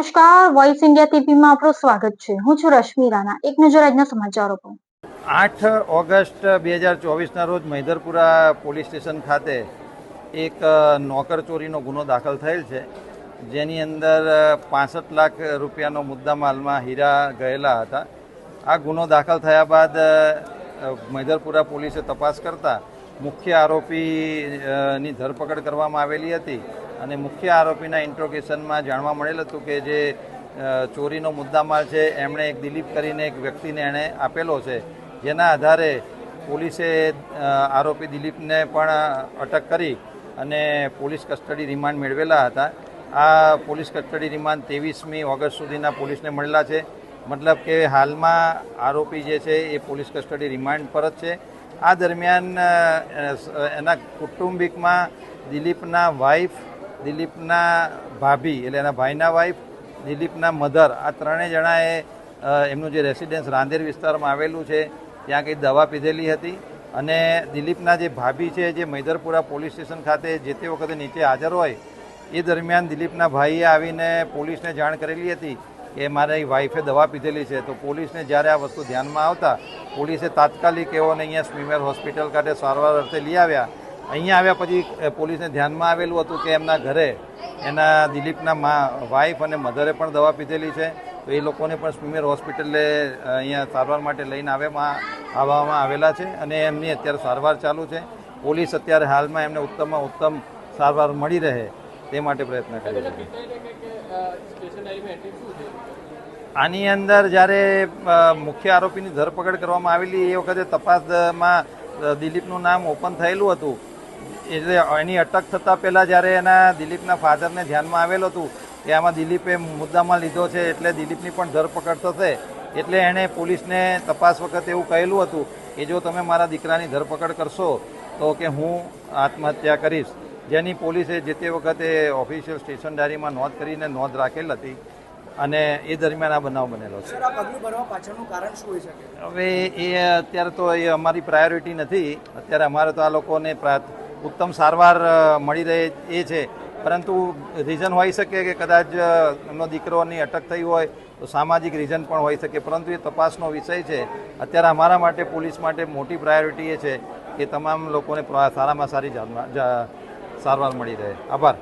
નમસ્કાર, voice India ટીવીમાં આપનું સ્વાગત છે। હું છું રશ્મિ રાણા। એક નજર આજના સમાચારો પર। 8 ઓગસ્ટ 2024ના રોજ મૈદરપુરા પોલીસ સ્ટેશન ખાતે એક નોકર ચોરીનો ગુનો દાખલ થયેલ છે, જેની અંદર 65 લાખ રૂપિયાનો મુદ્દામાલમાં હીરા ગયેલા હતા। આ ગુનો દાખલ થયા બાદ મૈદરપુરા પોલીસે તપાસ કરતા મુખ્ય આરોપીની ધરપકડ કરવામાં આવેલી હતી અને મુખ્ય આરોપીના ઇન્ટ્રોગેશનમાં જાણવા મળેલ હતું કે જે ચોરીનો મુદ્દામાલ છે એમણે એક દિલીપ કરીને એક વ્યક્તિને એણે આપેલો છે, જેના આધારે પોલીસે આરોપી દિલીપને પણ અટક કરી અને પોલીસ કસ્ટડી રિમાન્ડ મેળવેલા હતા। આ પોલીસ કસ્ટડી રિમાન્ડ 23મી ઓગસ્ટ સુધીના પોલીસને મળેલા છે, મતલબ કે હાલમાં આરોપી જે છે એ પોલીસ કસ્ટડી રિમાન્ડ પર જ છે। આ દરમિયાન એના કુટુંબિકમાં દિલીપના વાઇફ, દિલીપના ભાભી એટલે એના ભાઈના વાઇફ, દિલીપના મધર, આ ત્રણેય જણાએ એમનું જે રેસિડેન્સ રાંદેર વિસ્તારમાં આવેલું છે ત્યાં કંઈ દવા પીધેલી હતી અને દિલીપના જે ભાભી છે જે મૈદરપુરા પોલીસ સ્ટેશન ખાતે જે તે વખતે નીચે હાજર હોય એ દરમિયાન દિલીપના ભાઈએ આવીને પોલીસને જાણ કરેલી હતી કે મારી વાઈફે દવા પીધેલી છે। તો પોલીસને જ્યારે આ વસ્તુ ધ્યાનમાં આવતા પોલીસે તાત્કાલિક એઓને અહીંયા સ્મીમેર હોસ્પિટલ ખાતે સારવાર અર્થે લઈ આવ્યા। અહીંયા આવ્યા પછી પોલીસને ધ્યાનમાં આવેલું હતું કે એમના ઘરે એના દિલીપના વાઈફ અને મધરે પણ દવા પીધેલી છે, તો એ લોકોને પણ સ્મીમેર હોસ્પિટલે અહીંયા સારવાર માટે લઈને આવવામાં આવેલા છે અને એમની અત્યારે સારવાર ચાલુ છે। પોલીસ અત્યારે હાલમાં એમને ઉત્તમમાં ઉત્તમ સારવાર મળી રહે તે માટે પ્રયત્ન કરે છે। આની અંદર જ્યારે મુખ્ય આરોપીની ધરપકડ કરવામાં આવેલી એ વખતે તપાસમાં દિલીપનું નામ ઓપન થયેલું હતું, એટલે એની અટક થતાં પહેલાં જ્યારે એના દિલીપના ફાધરને ધ્યાનમાં આવેલું હતું કે આમાં દિલીપે મુદ્દામાં લીધો છે એટલે દિલીપની પણ ધરપકડ થશે, એટલે એણે પોલીસને તપાસ વખતે એવું કહેલું હતું કે જો તમે મારા દીકરાની ધરપકડ કરશો તો કે હું આત્મહત્યા કરીશ, જેની પોલીસે જે તે વખતે ઓફિશિયલ સ્ટેશન ડાયરીમાં નોંધ કરીને નોંધ રાખેલ હતી અને એ દરમિયાન આ બનાવ બનેલો છે। હવે એ અત્યારે તો એ અમારી પ્રાયોરિટી નથી, અત્યારે અમારે તો આ લોકોને ઉત્તમ સારવાર મળી રહે એ છે, પરંતુ રીઝન હોઈ શકે કે કદાચ એમનો દીકરોની અટક થઈ હોય તો સામાજિક રીઝન પણ હોઈ શકે, પરંતુ એ તપાસનો વિષય છે। અત્યારે અમારા માટે પોલીસ માટે મોટી પ્રાયોરિટી એ છે કે તમામ લોકોને સારામાં સારી સારવાર મળી રહે। આભાર।